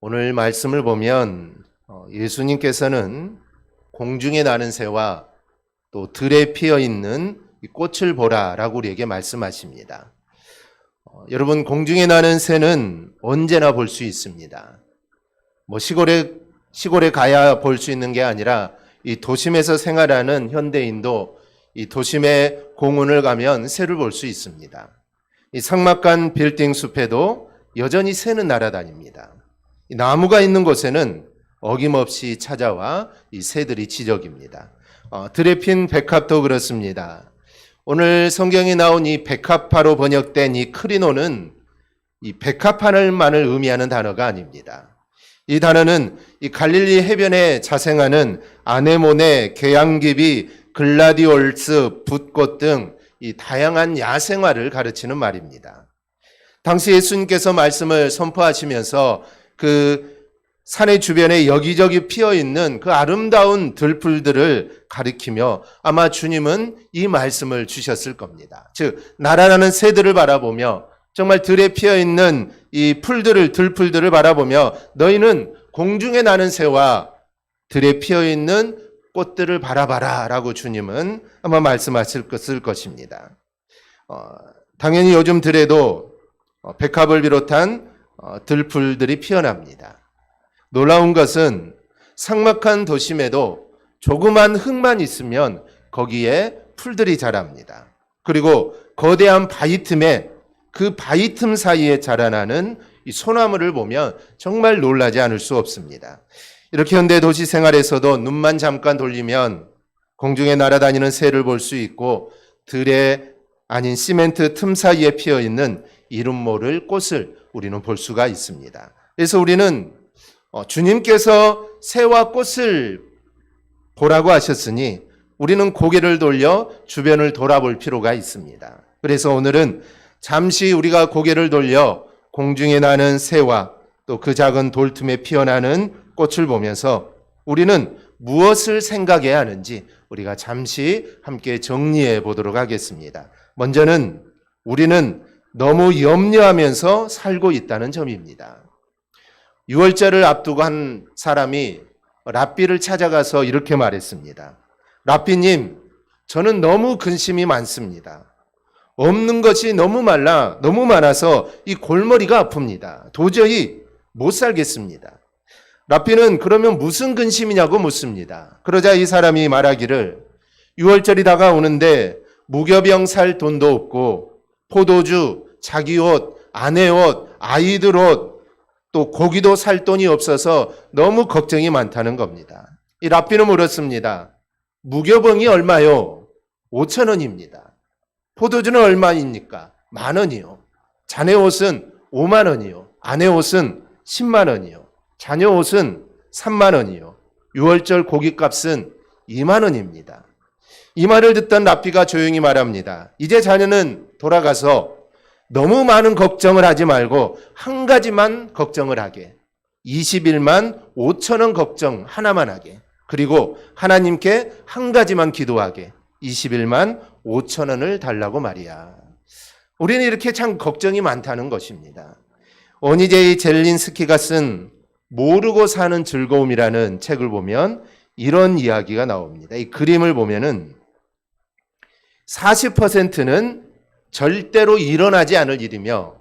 오늘 말씀을 보면 예수님께서는 공중에 나는 새와 또 들에 피어 있는 꽃을 보라라고 우리에게 말씀하십니다. 여러분, 공중에 나는 새는 언제나 볼 수 있습니다. 시골에 가야 볼 수 있는 게 아니라 이 도심에서 생활하는 현대인도 이 도심의 공원을 가면 새를 볼 수 있습니다. 이 삭막한 빌딩 숲에도 여전히 새는 날아다닙니다. 이 나무가 있는 곳에는 어김없이 찾아와 이 새들이 지적입니다. 들에 핀 백합도 그렇습니다. 오늘 성경에 나온 이 백합화로 번역된 이 크리노는 이 백합하늘만을 의미하는 단어가 아닙니다. 이 단어는 이 갈릴리 해변에 자생하는 아네모네, 개양귀비, 글라디올스, 붓꽃 등 이 다양한 야생화를 가르치는 말입니다. 당시 예수님께서 말씀을 선포하시면서 그 산의 주변에 여기저기 피어 있는 그 아름다운 들풀들을 가리키며 아마 주님은 이 말씀을 주셨을 겁니다. 즉, 날아나는 새들을 바라보며 정말 들에 피어 있는 이 들풀들을 바라보며 너희는 공중에 나는 새와 들에 피어 있는 꽃들을 바라봐라 라고 주님은 아마 말씀하실 것입니다. 당연히 요즘 들에도 백합을 비롯한 들풀들이 피어납니다. 놀라운 것은 삭막한 도심에도 조그만 흙만 있으면 거기에 풀들이 자랍니다. 그리고 거대한 바위 틈에 그 바위 틈 사이에 자라나는 이 소나무를 보면 정말 놀라지 않을 수 없습니다. 이렇게 현대 도시 생활에서도 눈만 잠깐 돌리면 공중에 날아다니는 새를 볼 수 있고 들에 아닌 시멘트 틈 사이에 피어 있는 이름 모를 꽃을 우리는 볼 수가 있습니다. 그래서 우리는 주님께서 새와 꽃을 보라고 하셨으니 우리는 고개를 돌려 주변을 돌아볼 필요가 있습니다. 그래서 오늘은 잠시 우리가 고개를 돌려 공중에 나는 새와 또 그 작은 돌틈에 피어나는 꽃을 보면서 우리는 무엇을 생각해야 하는지 우리가 잠시 함께 정리해 보도록 하겠습니다. 먼저는 우리는 너무 염려하면서 살고 있다는 점입니다. 6월절을 앞두고 한 사람이 랍비를 찾아가서 이렇게 말했습니다. 랍비님, 저는 너무 근심이 많습니다. 없는 것이 너무 많아서 이 골머리가 아픕니다. 도저히 못 살겠습니다. 랍비는 그러면 무슨 근심이냐고 묻습니다. 그러자 이 사람이 말하기를 6월절이 다가오는데 무교병 살 돈도 없고 포도주, 자기 옷, 아내 옷, 아이들 옷, 또 고기도 살 돈이 없어서 너무 걱정이 많다는 겁니다. 이 랍비는 물었습니다. 무교병이 얼마요? 5,000원입니다. 포도주는 얼마입니까? 10,000원이요. 자네 옷은 50,000원이요. 아내 옷은 100,000원이요. 자녀 옷은 30,000원이요. 6월절 고깃값은 20,000원입니다. 이 말을 듣던 랍비가 조용히 말합니다. 이제 자녀는 돌아가서 너무 많은 걱정을 하지 말고 한 가지만 걱정을 하게. 21만 5천원 걱정 하나만 하게. 그리고 하나님께 한 가지만 기도하게. 21만 5천원을 달라고 말이야. 우리는 이렇게 참 걱정이 많다는 것입니다. 오니제이 젤린스키가 쓴 모르고 사는 즐거움이라는 책을 보면 이런 이야기가 나옵니다. 이 그림을 보면은 40%는 절대로 일어나지 않을 일이며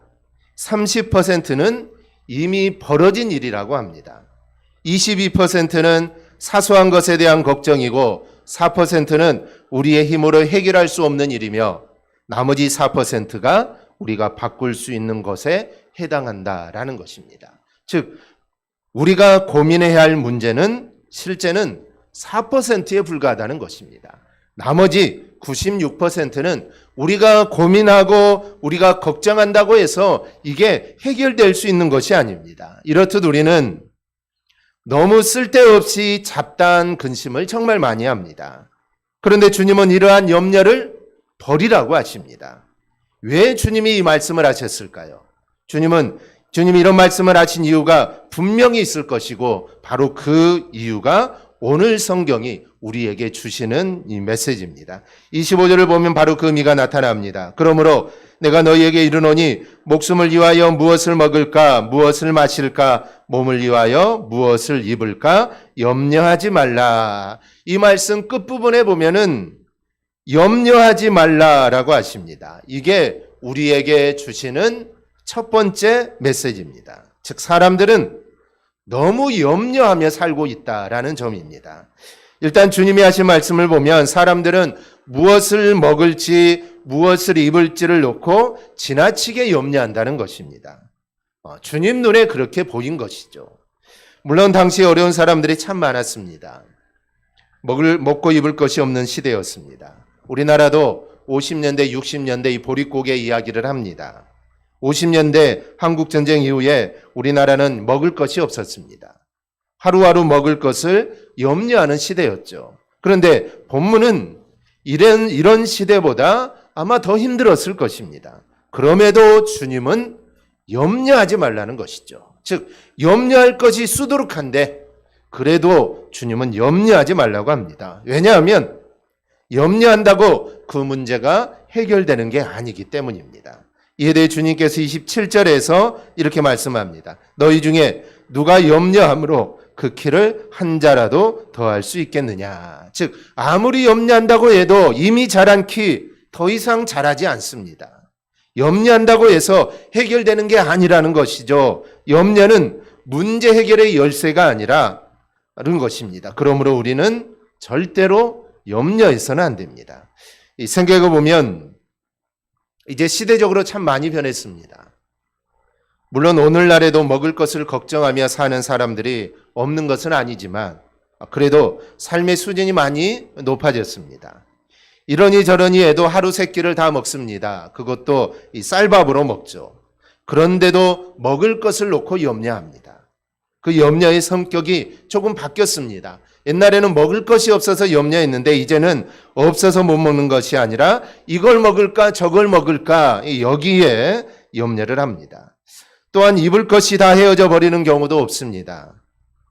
30%는 이미 벌어진 일이라고 합니다. 22%는 사소한 것에 대한 걱정이고 4%는 우리의 힘으로 해결할 수 없는 일이며 나머지 4%가 우리가 바꿀 수 있는 것에 해당한다라는 것입니다. 즉, 우리가 고민해야 할 문제는 실제는 4%에 불과하다는 것입니다. 나머지 96%는 우리가 고민하고 우리가 걱정한다고 해서 이게 해결될 수 있는 것이 아닙니다. 이렇듯 우리는 너무 쓸데없이 잡다한 근심을 정말 많이 합니다. 그런데 주님은 이러한 염려를 버리라고 하십니다. 왜 주님이 이 말씀을 하셨을까요? 주님이 이런 말씀을 하신 이유가 분명히 있을 것이고 바로 그 이유가 오늘 성경이 우리에게 주시는 이 메시지입니다. 25절을 보면 바로 그 의미가 나타납니다. 그러므로 내가 너희에게 이르노니 목숨을 위하여 무엇을 먹을까 무엇을 마실까 몸을 위하여 무엇을 입을까 염려하지 말라. 이 말씀 끝부분에 보면은 염려하지 말라라고 하십니다. 이게 우리에게 주시는 첫 번째 메시지입니다. 즉 사람들은 너무 염려하며 살고 있다라는 점입니다. 일단 주님이 하신 말씀을 보면 사람들은 무엇을 먹을지 무엇을 입을지를 놓고 지나치게 염려한다는 것입니다. 주님 눈에 그렇게 보인 것이죠. 물론 당시 어려운 사람들이 참 많았습니다. 먹고 입을 것이 없는 시대였습니다. 우리나라도 50년대, 60년대 이 보릿고개 이야기를 합니다. 50년대 한국전쟁 이후에 우리나라는 먹을 것이 없었습니다. 하루하루 먹을 것을 염려하는 시대였죠. 그런데 본문은 이런 시대보다 아마 더 힘들었을 것입니다. 그럼에도 주님은 염려하지 말라는 것이죠. 즉 염려할 것이 수두룩한데 그래도 주님은 염려하지 말라고 합니다. 왜냐하면 염려한다고 그 문제가 해결되는 게 아니기 때문입니다. 이에 대해 주님께서 27절에서 이렇게 말씀합니다. 너희 중에 누가 염려함으로 그 키를 한 자라도 더할 수 있겠느냐. 즉 아무리 염려한다고 해도 이미 자란 키 더 이상 자라지 않습니다. 염려한다고 해서 해결되는 게 아니라는 것이죠. 염려는 문제 해결의 열쇠가 아니라 다른 것입니다. 그러므로 우리는 절대로 염려해서는 안 됩니다. 생각해 보면 이제 시대적으로 참 많이 변했습니다. 물론 오늘날에도 먹을 것을 걱정하며 사는 사람들이 없는 것은 아니지만 그래도 삶의 수준이 많이 높아졌습니다. 이러니 저러니 해도 하루 세 끼를 다 먹습니다. 그것도 이 쌀밥으로 먹죠. 그런데도 먹을 것을 놓고 염려합니다. 그 염려의 성격이 조금 바뀌었습니다. 옛날에는 먹을 것이 없어서 염려했는데 이제는 없어서 못 먹는 것이 아니라 이걸 먹을까 저걸 먹을까 여기에 염려를 합니다. 또한 입을 것이 다 헤어져 버리는 경우도 없습니다.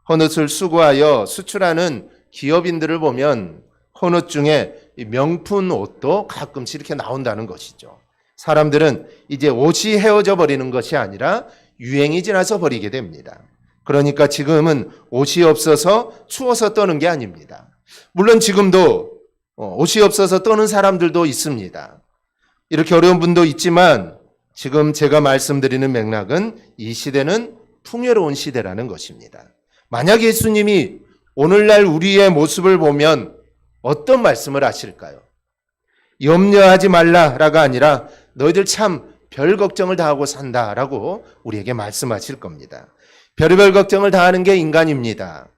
헌옷을 수거하여 수출하는 기업인들을 보면 헌옷 중에 명품 옷도 가끔씩 이렇게 나온다는 것이죠. 사람들은 이제 옷이 헤어져 버리는 것이 아니라 유행이 지나서 버리게 됩니다. 그러니까 지금은 옷이 없어서 추워서 떠는 게 아닙니다. 물론 지금도 옷이 없어서 떠는 사람들도 있습니다. 이렇게 어려운 분도 있지만 지금 제가 말씀드리는 맥락은 이 시대는 풍요로운 시대라는 것입니다. 만약 예수님이 오늘날 우리의 모습을 보면 어떤 말씀을 하실까요? 염려하지 말라라가 아니라 너희들 참 별 걱정을 다 하고 산다라고 우리에게 말씀하실 겁니다. 별의별 걱정을 다 하는 게 인간입니다.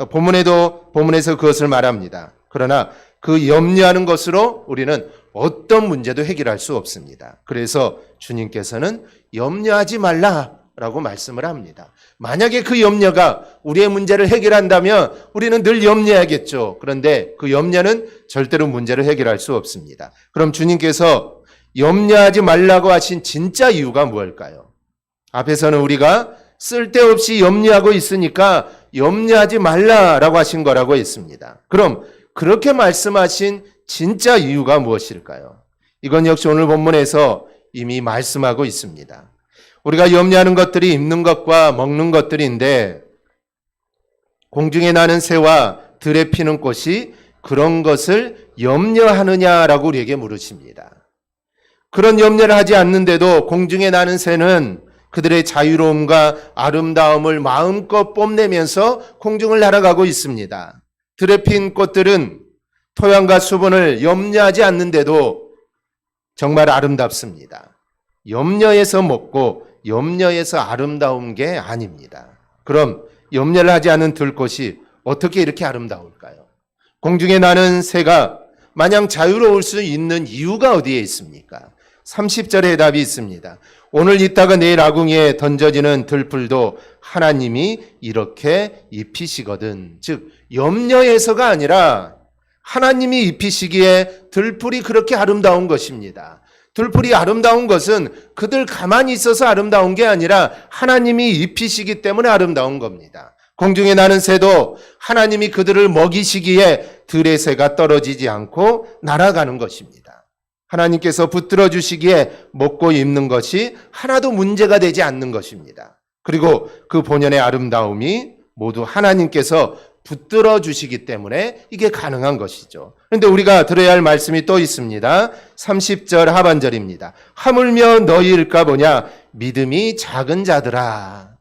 본문에서 그것을 말합니다. 그러나 그 염려하는 것으로 우리는 어떤 문제도 해결할 수 없습니다. 그래서 주님께서는 염려하지 말라라고 말씀을 합니다. 만약에 그 염려가 우리의 문제를 해결한다면 우리는 늘 염려하겠죠. 그런데 그 염려는 절대로 문제를 해결할 수 없습니다. 그럼 주님께서 염려하지 말라고 하신 진짜 이유가 무엇일까요? 앞에서는 우리가 쓸데없이 염려하고 있으니까 염려하지 말라라고 하신 거라고 했습니다. 그럼 그렇게 말씀하신 진짜 이유가 무엇일까요? 이건 역시 오늘 본문에서 이미 말씀하고 있습니다. 우리가 염려하는 것들이 입는 것과 먹는 것들인데 공중에 나는 새와 들에 피는 꽃이 그런 것을 염려하느냐라고 우리에게 물으십니다. 그런 염려를 하지 않는데도 공중에 나는 새는 그들의 자유로움과 아름다움을 마음껏 뽐내면서 공중을 날아가고 있습니다. 들에 핀 꽃들은 토양과 수분을 염려하지 않는데도 정말 아름답습니다. 염려해서 먹고 염려해서 아름다운 게 아닙니다. 그럼 염려를 하지 않은 들꽃이 어떻게 이렇게 아름다울까요? 공중에 나는 새가 마냥 자유로울 수 있는 이유가 어디에 있습니까? 30절에 답이 있습니다. 오늘 있다가 내일 아궁이에 던져지는 들풀도 하나님이 이렇게 입히시거든. 즉 염려해서가 아니라 하나님이 입히시기에 들풀이 그렇게 아름다운 것입니다. 들풀이 아름다운 것은 그들 가만히 있어서 아름다운 게 아니라 하나님이 입히시기 때문에 아름다운 겁니다. 공중에 나는 새도 하나님이 그들을 먹이시기에 들의 새가 떨어지지 않고 날아가는 것입니다. 하나님께서 붙들어 주시기에 먹고 입는 것이 하나도 문제가 되지 않는 것입니다. 그리고 그 본연의 아름다움이 모두 하나님께서 붙들어 주시기 때문에 이게 가능한 것이죠. 그런데 우리가 들어야 할 말씀이 또 있습니다. 30절 하반절입니다. 하물며 너희일까 보냐 믿음이 작은 자들아.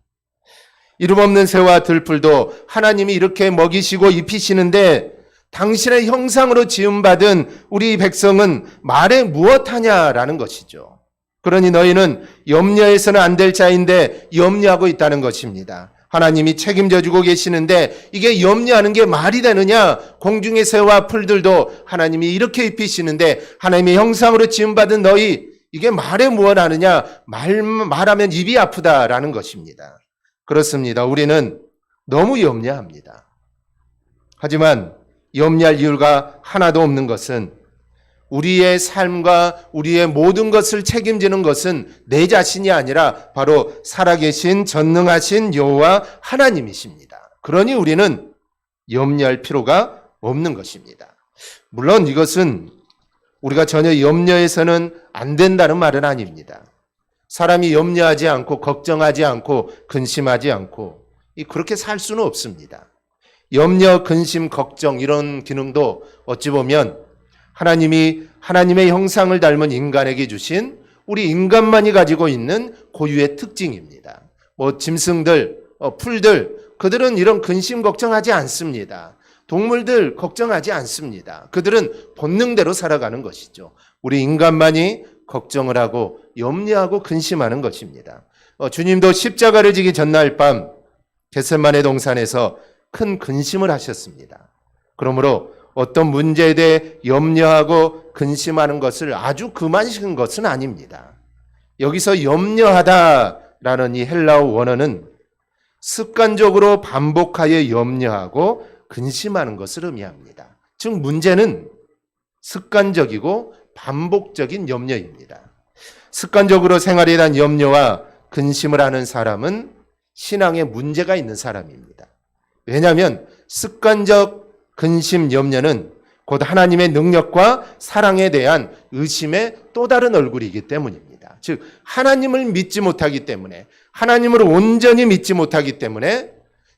이름 없는 새와 들풀도 하나님이 이렇게 먹이시고 입히시는데 당신의 형상으로 지음받은 우리 백성은 말에 무엇하냐라는 것이죠. 그러니 너희는 염려해서는 안 될 자인데 염려하고 있다는 것입니다. 하나님이 책임져주고 계시는데 이게 염려하는 게 말이 되느냐? 공중의 새와 풀들도 하나님이 이렇게 입히시는데 하나님의 형상으로 지음받은 너희 이게 말에 무엇하느냐? 말하면 입이 아프다라는 것입니다. 그렇습니다. 우리는 너무 염려합니다. 하지만 염려할 이유가 하나도 없는 것은 우리의 삶과 우리의 모든 것을 책임지는 것은 내 자신이 아니라 바로 살아계신 전능하신 여호와 하나님이십니다. 그러니 우리는 염려할 필요가 없는 것입니다. 물론 이것은 우리가 전혀 염려해서는 안 된다는 말은 아닙니다. 사람이 염려하지 않고 걱정하지 않고 근심하지 않고 그렇게 살 수는 없습니다. 염려, 근심, 걱정 이런 기능도 어찌 보면 하나님이 하나님의 형상을 닮은 인간에게 주신 우리 인간만이 가지고 있는 고유의 특징입니다. 짐승들, 풀들 그들은 이런 근심 걱정하지 않습니다. 동물들 걱정하지 않습니다. 그들은 본능대로 살아가는 것이죠. 우리 인간만이 걱정을 하고 염려하고 근심하는 것입니다. 주님도 십자가를 지기 전날 밤 겟세마네 동산에서 큰 근심을 하셨습니다. 그러므로 어떤 문제에 대해 염려하고 근심하는 것을 아주 그만식은 것은 아닙니다. 여기서 염려하다라는 이 헬라어 원어는 습관적으로 반복하여 염려하고 근심하는 것을 의미합니다. 즉 문제는 습관적이고 반복적인 염려입니다. 습관적으로 생활에 대한 염려와 근심을 하는 사람은 신앙에 문제가 있는 사람입니다. 왜냐하면 습관적 근심, 염려는 곧 하나님의 능력과 사랑에 대한 의심의 또 다른 얼굴이기 때문입니다. 즉 하나님을 믿지 못하기 때문에 하나님을 온전히 믿지 못하기 때문에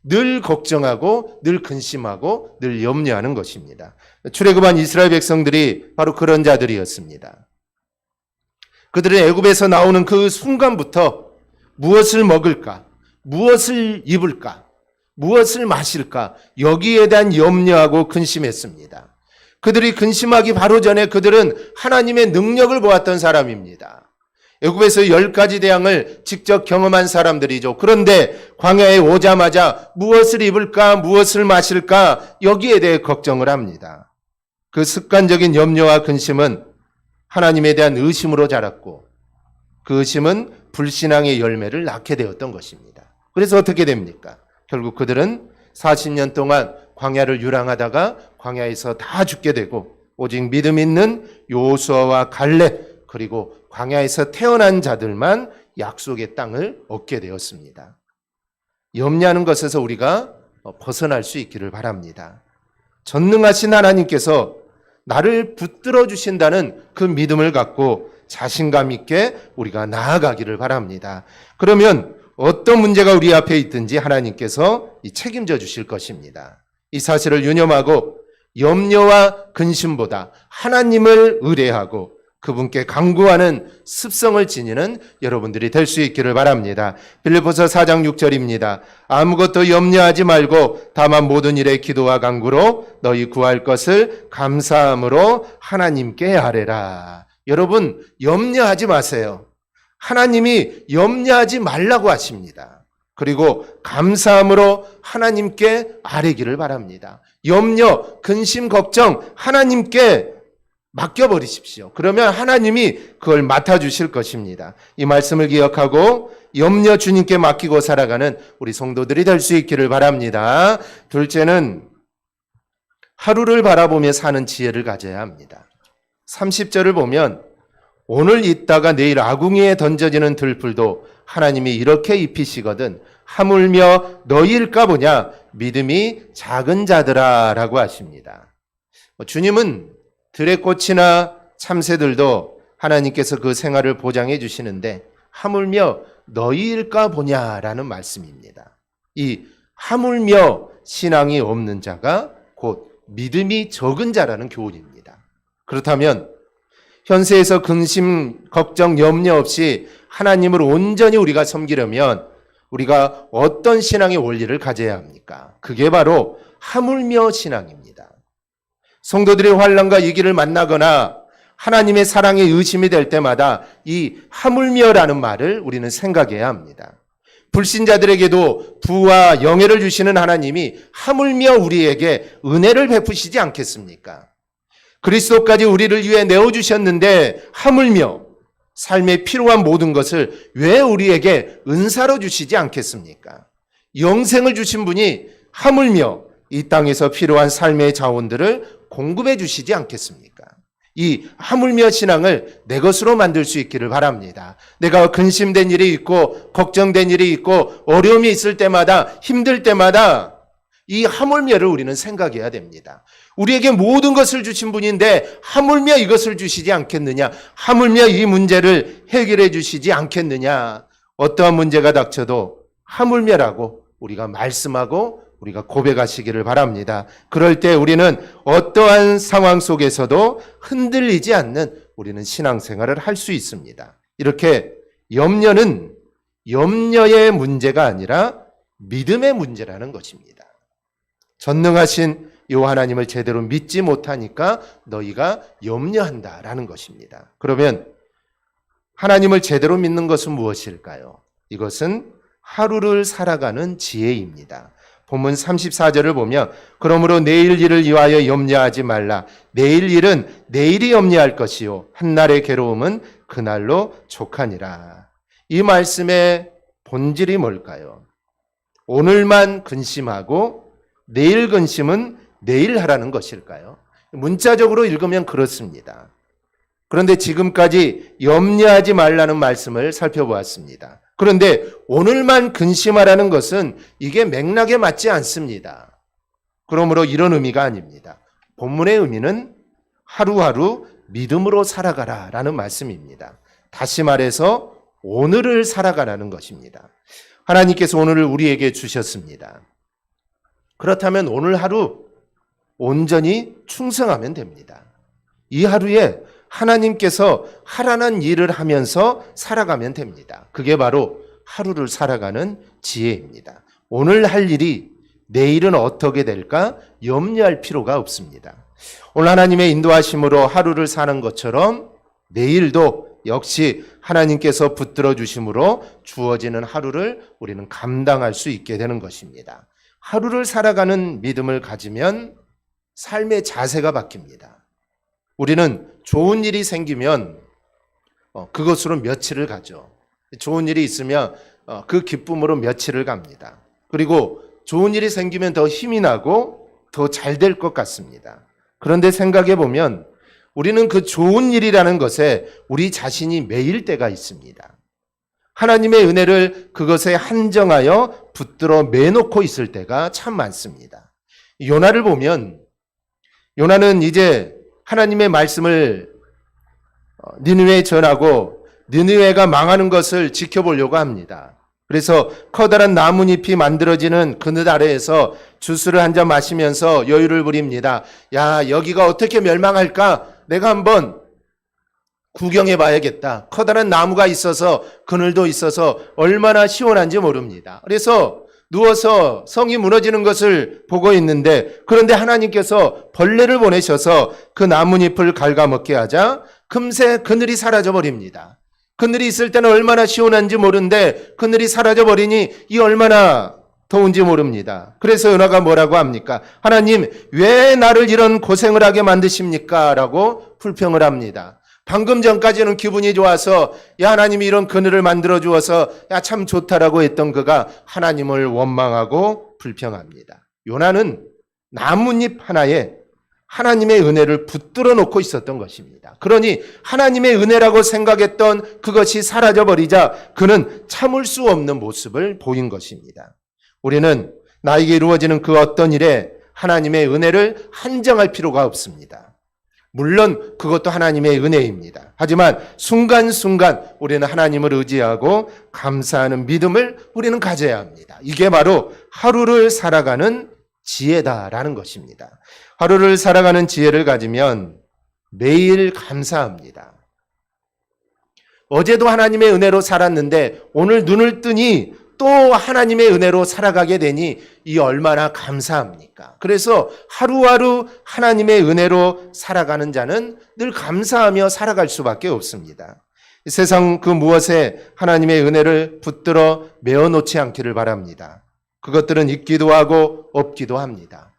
늘 걱정하고 늘 근심하고 늘 염려하는 것입니다. 출애굽한 이스라엘 백성들이 바로 그런 자들이었습니다. 그들은 애굽에서 나오는 그 순간부터 무엇을 먹을까? 무엇을 입을까? 무엇을 마실까? 여기에 대한 염려하고 근심했습니다. 그들이 근심하기 바로 전에 그들은 하나님의 능력을 보았던 사람입니다. 애굽에서 10가지 대항을 직접 경험한 사람들이죠. 그런데 광야에 오자마자 무엇을 입을까? 무엇을 마실까? 여기에 대해 걱정을 합니다. 그 습관적인 염려와 근심은 하나님에 대한 의심으로 자랐고 그 의심은 불신앙의 열매를 낳게 되었던 것입니다. 그래서 어떻게 됩니까? 결국 그들은 40년 동안 광야를 유랑하다가 광야에서 다 죽게 되고 오직 믿음 있는 여호수아와 갈렙 그리고 광야에서 태어난 자들만 약속의 땅을 얻게 되었습니다. 염려하는 것에서 우리가 벗어날 수 있기를 바랍니다. 전능하신 하나님께서 나를 붙들어 주신다는 그 믿음을 갖고 자신감 있게 우리가 나아가기를 바랍니다. 그러면 어떤 문제가 우리 앞에 있든지 하나님께서 책임져 주실 것입니다. 이 사실을 유념하고 염려와 근심보다 하나님을 의뢰하고 그분께 간구하는 습성을 지니는 여러분들이 될 수 있기를 바랍니다. 빌립보서 4장 6절입니다. 아무것도 염려하지 말고 다만 모든 일에 기도와 간구로 너희 구할 것을 감사함으로 하나님께 아뢰라. 여러분 염려하지 마세요. 하나님이 염려하지 말라고 하십니다. 그리고 감사함으로 하나님께 아뢰기를 바랍니다. 염려, 근심, 걱정 하나님께 맡겨버리십시오. 그러면 하나님이 그걸 맡아주실 것입니다. 이 말씀을 기억하고 염려 주님께 맡기고 살아가는 우리 성도들이 될 수 있기를 바랍니다. 둘째는 하루를 바라보며 사는 지혜를 가져야 합니다. 30절을 보면 오늘 있다가 내일 아궁이에 던져지는 들풀도 하나님이 이렇게 입히시거든 하물며 너희일까 보냐 믿음이 작은 자들아 라고 하십니다. 주님은 들의 꽃이나 참새들도 하나님께서 그 생활을 보장해 주시는데 하물며 너희일까 보냐라는 말씀입니다. 이 하물며 신앙이 없는 자가 곧 믿음이 적은 자라는 교훈입니다. 그렇다면 현세에서 근심, 걱정, 염려 없이 하나님을 온전히 우리가 섬기려면 우리가 어떤 신앙의 원리를 가져야 합니까? 그게 바로 하물며 신앙입니다. 성도들의 환난과 위기를 만나거나 하나님의 사랑에 의심이 될 때마다 이 하물며라는 말을 우리는 생각해야 합니다. 불신자들에게도 부와 영예를 주시는 하나님이 하물며 우리에게 은혜를 베푸시지 않겠습니까? 그리스도까지 우리를 위해 내어주셨는데 하물며 삶에 필요한 모든 것을 왜 우리에게 은사로 주시지 않겠습니까? 영생을 주신 분이 하물며 이 땅에서 필요한 삶의 자원들을 공급해 주시지 않겠습니까? 이 하물며 신앙을 내 것으로 만들 수 있기를 바랍니다. 내가 근심된 일이 있고 걱정된 일이 있고 어려움이 있을 때마다 힘들 때마다 이 하물며를 우리는 생각해야 됩니다. 우리에게 모든 것을 주신 분인데 하물며 이것을 주시지 않겠느냐? 하물며 이 문제를 해결해 주시지 않겠느냐? 어떠한 문제가 닥쳐도 하물며라고 우리가 말씀하고 우리가 고백하시기를 바랍니다. 그럴 때 우리는 어떠한 상황 속에서도 흔들리지 않는 우리는 신앙생활을 할 수 있습니다. 이렇게 염려는 염려의 문제가 아니라 믿음의 문제라는 것입니다. 전능하신 이 하나님을 제대로 믿지 못하니까 너희가 염려한다라는 것입니다. 그러면 하나님을 제대로 믿는 것은 무엇일까요? 이것은 하루를 살아가는 지혜입니다. 본문 34절을 보면 그러므로 내일 일을 위하여 염려하지 말라. 내일 일은 내일이 염려할 것이요 한날의 괴로움은 그날로 족하니라. 이 말씀의 본질이 뭘까요? 오늘만 근심하고 내일 근심은 내일 하라는 것일까요? 문자적으로 읽으면 그렇습니다. 그런데 지금까지 염려하지 말라는 말씀을 살펴보았습니다. 그런데 오늘만 근심하라는 것은 이게 맥락에 맞지 않습니다. 그러므로 이런 의미가 아닙니다. 본문의 의미는 하루하루 믿음으로 살아가라 라는 말씀입니다. 다시 말해서 오늘을 살아가라는 것입니다. 하나님께서 오늘을 우리에게 주셨습니다. 그렇다면 오늘 하루 온전히 충성하면 됩니다. 이 하루에 하나님께서 하라는 일을 하면서 살아가면 됩니다. 그게 바로 하루를 살아가는 지혜입니다. 오늘 할 일이 내일은 어떻게 될까 염려할 필요가 없습니다. 오늘 하나님의 인도하심으로 하루를 사는 것처럼 내일도 역시 하나님께서 붙들어 주심으로 주어지는 하루를 우리는 감당할 수 있게 되는 것입니다. 하루를 살아가는 믿음을 가지면 삶의 자세가 바뀝니다. 우리는 좋은 일이 생기면 그것으로 며칠을 가죠. 좋은 일이 있으면 그 기쁨으로 며칠을 갑니다. 그리고 좋은 일이 생기면 더 힘이 나고 더 잘 될 것 같습니다. 그런데 생각해 보면 우리는 그 좋은 일이라는 것에 우리 자신이 매일 때가 있습니다. 하나님의 은혜를 그것에 한정하여 붙들어 매놓고 있을 때가 참 많습니다. 요나를 보면 요나는 이제 하나님의 말씀을 니느웨에 전하고 니느웨가 망하는 것을 지켜보려고 합니다. 그래서 커다란 나뭇잎이 만들어지는 그늘 아래에서 주스를 한 잔 마시면서 여유를 부립니다. 야, 여기가 어떻게 멸망할까? 내가 한번 구경해 봐야겠다. 커다란 나무가 있어서 그늘도 있어서 얼마나 시원한지 모릅니다. 그래서 누워서 성이 무너지는 것을 보고 있는데 그런데 하나님께서 벌레를 보내셔서 그 나뭇잎을 갉아먹게 하자 금세 그늘이 사라져버립니다. 그늘이 있을 때는 얼마나 시원한지 모르는데 그늘이 사라져버리니 이 얼마나 더운지 모릅니다. 그래서 요나가 뭐라고 합니까? 하나님 왜 나를 이런 고생을 하게 만드십니까? 라고 불평을 합니다. 방금 전까지는 기분이 좋아서 야 하나님이 이런 그늘을 만들어 주어서 야 참 좋다라고 했던 그가 하나님을 원망하고 불평합니다. 요나는 나뭇잎 하나에 하나님의 은혜를 붙들어 놓고 있었던 것입니다. 그러니 하나님의 은혜라고 생각했던 그것이 사라져버리자 그는 참을 수 없는 모습을 보인 것입니다. 우리는 나에게 이루어지는 그 어떤 일에 하나님의 은혜를 한정할 필요가 없습니다. 물론 그것도 하나님의 은혜입니다. 하지만 순간순간 우리는 하나님을 의지하고 감사하는 믿음을 우리는 가져야 합니다. 이게 바로 하루를 살아가는 지혜다라는 것입니다. 하루를 살아가는 지혜를 가지면 매일 감사합니다. 어제도 하나님의 은혜로 살았는데 오늘 눈을 뜨니 또 하나님의 은혜로 살아가게 되니 이 얼마나 감사합니까? 그래서 하루하루 하나님의 은혜로 살아가는 자는 늘 감사하며 살아갈 수밖에 없습니다. 세상 그 무엇에 하나님의 은혜를 붙들어 메어놓지 않기를 바랍니다. 그것들은 있기도 하고 없기도 합니다.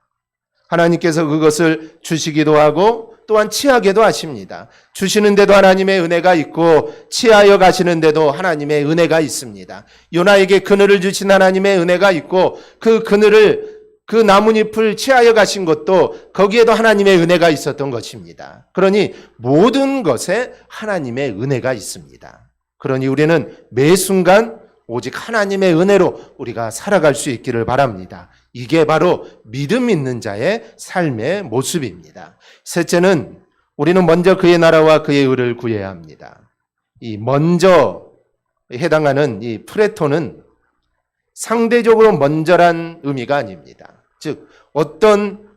하나님께서 그것을 주시기도 하고 또한 취하게도 하십니다. 주시는데도 하나님의 은혜가 있고 취하여 가시는데도 하나님의 은혜가 있습니다. 요나에게 그늘을 주신 하나님의 은혜가 있고 그 그늘을 그 나뭇잎을 취하여 가신 것도 거기에도 하나님의 은혜가 있었던 것입니다. 그러니 모든 것에 하나님의 은혜가 있습니다. 그러니 우리는 매 순간 오직 하나님의 은혜로 우리가 살아갈 수 있기를 바랍니다. 이게 바로 믿음 있는 자의 삶의 모습입니다. 셋째는 우리는 먼저 그의 나라와 그의 의를 구해야 합니다. 이 먼저 해당하는 이 프레토는 상대적으로 먼저란 의미가 아닙니다. 즉 어떤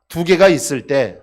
두 개가 있을 때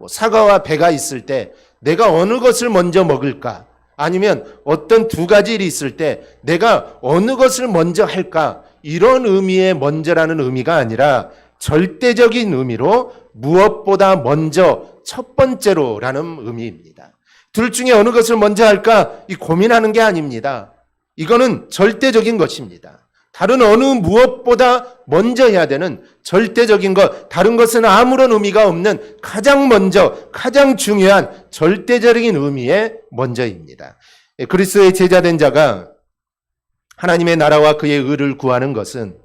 사과와 배가 있을 때 내가 어느 것을 먼저 먹을까? 아니면 어떤 두 가지 일이 있을 때 내가 어느 것을 먼저 할까? 이런 의미의 먼저라는 의미가 아니라 절대적인 의미로 무엇보다 먼저 첫 번째로라는 의미입니다. 둘 중에 어느 것을 먼저 할까? 이 고민하는 게 아닙니다. 이거는 절대적인 것입니다. 다른 어느 무엇보다 먼저 해야 되는 절대적인 것, 다른 것은 아무런 의미가 없는 가장 먼저, 가장 중요한 절대적인 의미의 먼저입니다. 그리스도의 제자된 자가 하나님의 나라와 그의 의를 구하는 것은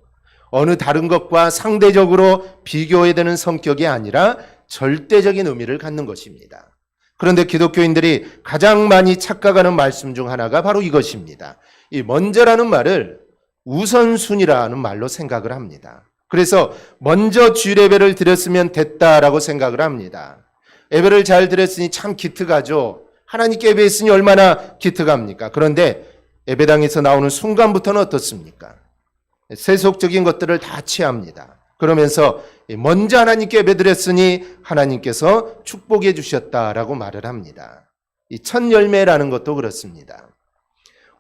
어느 다른 것과 상대적으로 비교해야 되는 성격이 아니라 절대적인 의미를 갖는 것입니다. 그런데 기독교인들이 가장 많이 착각하는 말씀 중 하나가 바로 이것입니다. 이 먼저라는 말을 우선순위라는 말로 생각을 합니다. 그래서 먼저 주일예배를 드렸으면 됐다라고 생각을 합니다. 예배를 잘 드렸으니 참 기특하죠. 하나님께 예배했으니 얼마나 기특합니까? 그런데 예배당에서 나오는 순간부터는 어떻습니까? 세속적인 것들을 다 취합니다. 그러면서 먼저 하나님께 예배드렸으니 하나님께서 축복해 주셨다라고 말을 합니다. 이 첫 열매라는 것도 그렇습니다.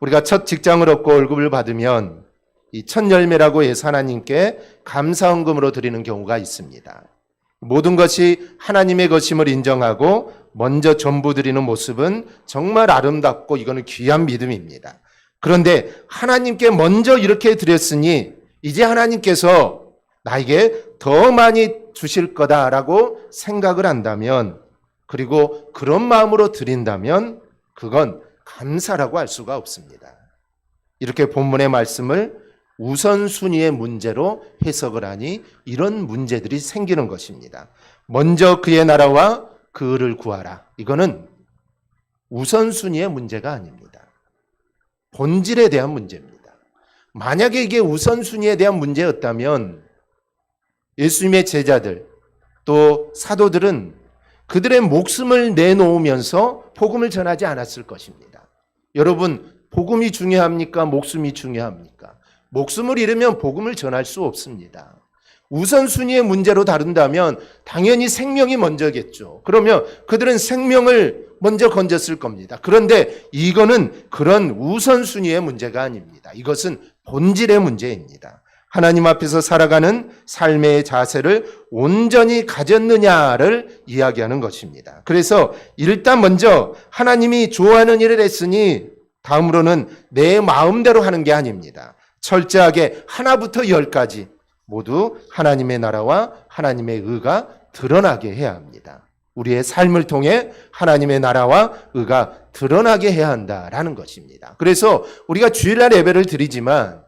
우리가 첫 직장을 얻고 월급을 받으면 이 첫 열매라고 해서 하나님께 감사헌금으로 드리는 경우가 있습니다. 모든 것이 하나님의 것임을 인정하고 먼저 전부 드리는 모습은 정말 아름답고 이거는 귀한 믿음입니다. 그런데 하나님께 먼저 이렇게 드렸으니 이제 하나님께서 나에게 더 많이 주실 거다라고 생각을 한다면, 그리고 그런 마음으로 드린다면 그건 감사라고 할 수가 없습니다. 이렇게 본문의 말씀을 우선순위의 문제로 해석을 하니 이런 문제들이 생기는 것입니다. 먼저 그의 나라와 그 의를 구하라. 이거는 우선순위의 문제가 아닙니다. 본질에 대한 문제입니다. 만약에 이게 우선순위에 대한 문제였다면 예수님의 제자들 또 사도들은 그들의 목숨을 내놓으면서 복음을 전하지 않았을 것입니다. 여러분, 복음이 중요합니까? 목숨이 중요합니까? 목숨을 잃으면 복음을 전할 수 없습니다. 우선순위의 문제로 다룬다면 당연히 생명이 먼저겠죠. 그러면 그들은 생명을 먼저 건졌을 겁니다. 그런데 이거는 그런 우선순위의 문제가 아닙니다. 이것은 본질의 문제입니다. 하나님 앞에서 살아가는 삶의 자세를 온전히 가졌느냐를 이야기하는 것입니다. 그래서 일단 먼저 하나님이 좋아하는 일을 했으니 다음으로는 내 마음대로 하는 게 아닙니다. 철저하게 하나부터 10까지 모두 하나님의 나라와 하나님의 의가 드러나게 해야 합니다. 우리의 삶을 통해 하나님의 나라와 의가 드러나게 해야 한다라는 것입니다. 그래서 우리가 주일날 예배를 드리지만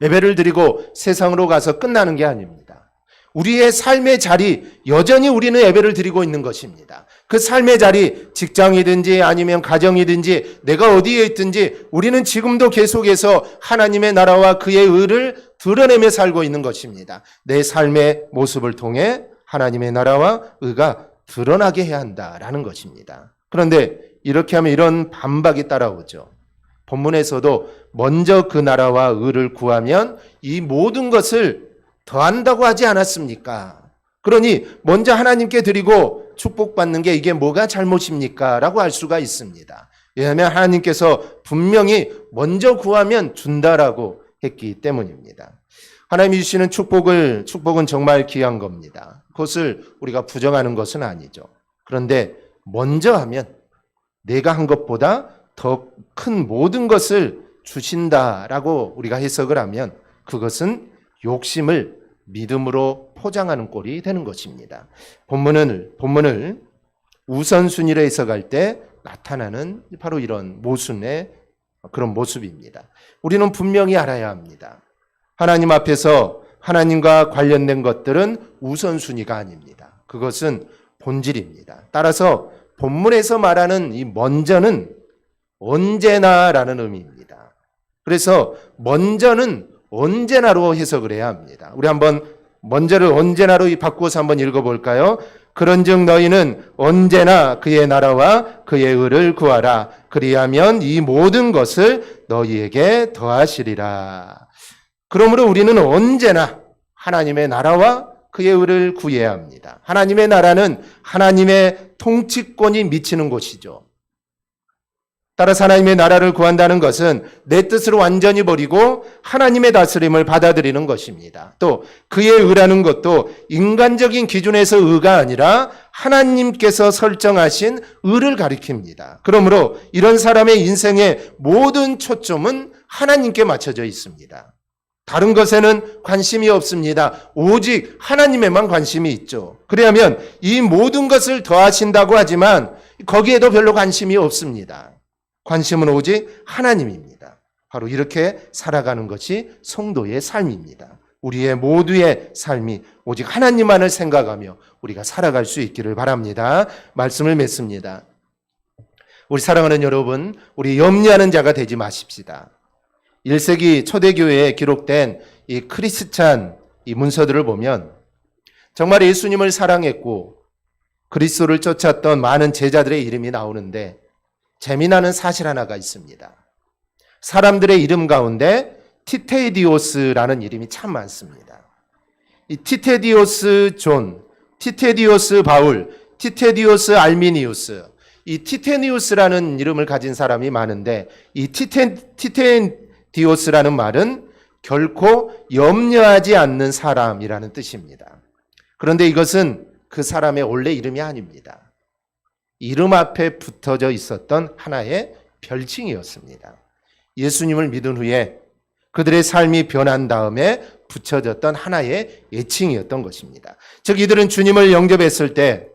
예배를 드리고 세상으로 가서 끝나는 게 아닙니다. 우리의 삶의 자리, 여전히 우리는 예배를 드리고 있는 것입니다. 그 삶의 자리, 직장이든지 아니면 가정이든지 내가 어디에 있든지 우리는 지금도 계속해서 하나님의 나라와 그의 의를 드러내며 살고 있는 것입니다. 내 삶의 모습을 통해 하나님의 나라와 의가 드러나게 해야 한다라는 것입니다. 그런데 이렇게 하면 이런 반박이 따라오죠. 본문에서도 먼저 그 나라와 의를 구하면 이 모든 것을 더한다고 하지 않았습니까? 그러니 먼저 하나님께 드리고 축복받는 게 이게 뭐가 잘못입니까? 라고 할 수가 있습니다. 왜냐하면 하나님께서 분명히 먼저 구하면 준다라고 했기 때문입니다. 하나님이 주시는 축복은 정말 귀한 겁니다. 그것을 우리가 부정하는 것은 아니죠. 그런데 먼저 하면 내가 한 것보다 더 큰 모든 것을 주신다라고 우리가 해석을 하면 그것은 욕심을 믿음으로 포장하는 꼴이 되는 것입니다. 본문을 우선순위로 해석할 때 나타나는 바로 이런 모순의 그런 모습입니다. 우리는 분명히 알아야 합니다. 하나님 앞에서 하나님과 관련된 것들은 우선순위가 아닙니다. 그것은 본질입니다. 따라서 본문에서 말하는 이 먼저는 언제나라는 의미입니다. 그래서 먼저는 언제나로 해석을 해야 합니다. 우리 한번 먼저를 언제나로 바꾸어서 한번 읽어볼까요? 그런즉 너희는 언제나 그의 나라와 그의 의를 구하라. 그리하면 이 모든 것을 너희에게 더하시리라. 그러므로 우리는 언제나 하나님의 나라와 그의 의를 구해야 합니다. 하나님의 나라는 하나님의 통치권이 미치는 곳이죠. 따라서 하나님의 나라를 구한다는 것은 내 뜻을 완전히 버리고 하나님의 다스림을 받아들이는 것입니다. 또 그의 의라는 것도 인간적인 기준에서 의가 아니라 하나님께서 설정하신 의를 가리킵니다. 그러므로 이런 사람의 인생의 모든 초점은 하나님께 맞춰져 있습니다. 다른 것에는 관심이 없습니다. 오직 하나님에만 관심이 있죠. 그러면 이 모든 것을 더하신다고 하지만 거기에도 별로 관심이 없습니다. 관심은 오직 하나님입니다. 바로 이렇게 살아가는 것이 성도의 삶입니다. 우리의 모두의 삶이 오직 하나님만을 생각하며 우리가 살아갈 수 있기를 바랍니다. 말씀을 맺습니다. 우리 사랑하는 여러분, 우리 염려하는 자가 되지 마십시다. 1세기 초대교회에 기록된 이 크리스찬 이 문서들을 보면 정말 예수님을 사랑했고 그리스도를 쫓았던 많은 제자들의 이름이 나오는데 재미나는 사실 하나가 있습니다. 사람들의 이름 가운데 티테디오스라는 이름이 참 많습니다. 이 티테디오스 존, 티테디오스 바울, 티테디오스 알미니우스, 이 티테니우스라는 이름을 가진 사람이 많은데 이 티테디오스라는 말은 결코 염려하지 않는 사람이라는 뜻입니다. 그런데 이것은 그 사람의 원래 이름이 아닙니다. 이름 앞에 붙어져 있었던 하나의 별칭이었습니다. 예수님을 믿은 후에 그들의 삶이 변한 다음에 붙여졌던 하나의 애칭이었던 것입니다. 즉 이들은 주님을 영접했을 때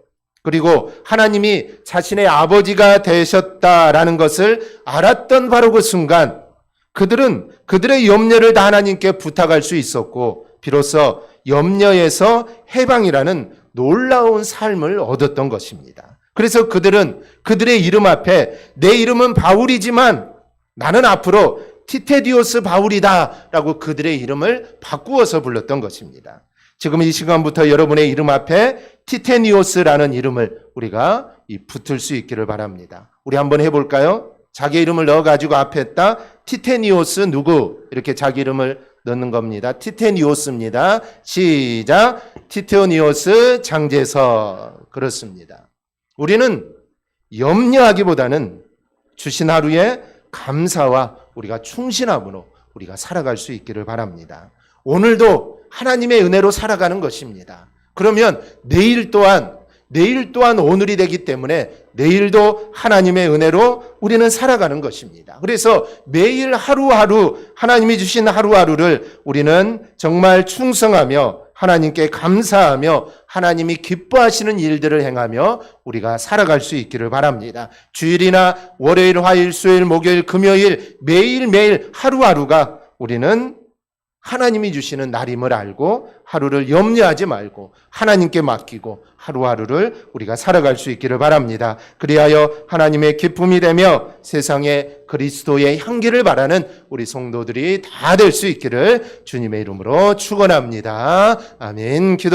그리고 하나님이 자신의 아버지가 되셨다라는 것을 알았던 바로 그 순간 그들은 그들의 염려를 다 하나님께 부탁할 수 있었고 비로소 염려에서 해방이라는 놀라운 삶을 얻었던 것입니다. 그래서 그들은 그들의 이름 앞에 내 이름은 바울이지만 나는 앞으로 티테디오스 바울이다 라고 그들의 이름을 바꾸어서 불렀던 것입니다. 지금 이 시간부터 여러분의 이름 앞에 티테니오스라는 이름을 우리가 붙을 수 있기를 바랍니다. 우리 한번 해볼까요? 자기 이름을 넣어가지고 앞에다 티테니오스 누구 이렇게 자기 이름을 넣는 겁니다. 티테니오스입니다. 시작. 티테니오스 장제석. 그렇습니다. 우리는 염려하기보다는 주신 하루에 감사와 우리가 충신함으로 우리가 살아갈 수 있기를 바랍니다. 오늘도 하나님의 은혜로 살아가는 것입니다. 그러면 내일 또한 오늘이 되기 때문에 내일도 하나님의 은혜로 우리는 살아가는 것입니다. 그래서 매일 하루하루 하나님이 주신 하루하루를 우리는 정말 충성하며 하나님께 감사하며 하나님이 기뻐하시는 일들을 행하며 우리가 살아갈 수 있기를 바랍니다. 주일이나 월요일, 화요일, 수요일, 목요일, 금요일 매일매일 하루하루가 우리는 하나님이 주시는 날임을 알고 하루를 염려하지 말고 하나님께 맡기고 하루하루를 우리가 살아갈 수 있기를 바랍니다. 그리하여 하나님의 기쁨이 되며 세상에 그리스도의 향기를 바라는 우리 성도들이 다 될 수 있기를 주님의 이름으로 축원합니다. 아멘. 기도